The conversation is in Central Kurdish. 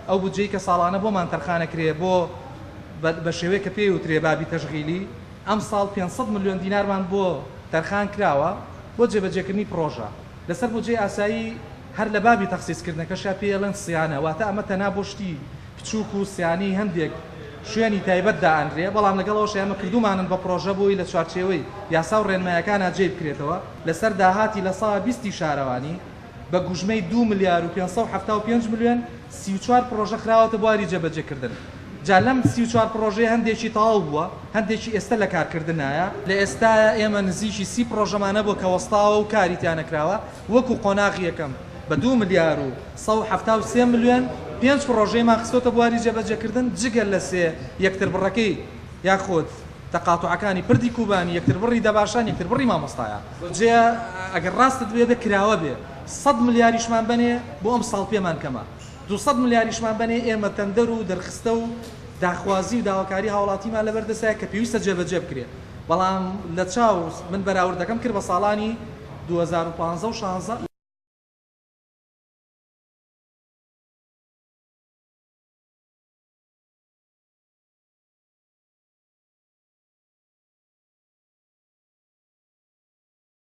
ئەو بودجەی کە ساڵانە بۆمان تەرخانەکرێ بۆ بە شێوەیە کە پێی وترێ بابی تەشغیلی ئەم ساڵ 500 ملیۆن دینارمان بۆ تەرخان کراوە بۆ جێبەجێکردنی پرۆژە لەسەر بودجەی ئاسایی هەر لە بابی تەخسیسکردنەکەشا پێڵێن سیانە واتە ئەمە تەنا بۆ شتی بچووک و سیانی هەندێک شوێنی تایبەت دائەنرێ بەڵام لەگەڵەوەش ئێمە کردومانن بە پرۆژە بۆی لە چوارچێوەی یاسا و ڕێنمایەکانە جێ بکرێتەوە لەسەر داهاتی لە ساڵ 20 شارەوانی بە گوژمەی 2 ملیار و 575 ملیۆن 34 پرۆژە خراوەتە بواری جێبەجێکردن جا لەم 34 پرۆژەیە هەندێکی تەواو بووە هەندێکی ئێستا لە کارکردنایە لە ئێستا ئێمە نزیکی 30 پرۆژەمانە بۆ کە وەستاوە و کاریتیان نەکراوە وەکو قۆناغی یەکەم بە 2 ملیار و 173 ملیۆن 5 پرۆژەیمان خستۆتە بواری جێبەجێکردن جگەل لە سێ یەکتر بڕەکەی یاخۆت تەقاتوعەکانی پردی کوبانی یەکتر بڕی دەباشان یەکتر بڕی مامۆستایە جێ ئەگەر ڕاستت بێ کراوە بێ 100 ملیاریشمان بنێ بۆ ئەم ساڵ پێمان کەمە 200 ملیاریشمان بنێ ئێمە تەندەر و دەرخستە و داخوازی و داواکاری هاوڵاتیمان لەبەردەسایە کە پێویستە جێبەجێ بکرێت بەڵام لە چاو من بەراوردەکەم کرد بە ساڵانی 2015 و 16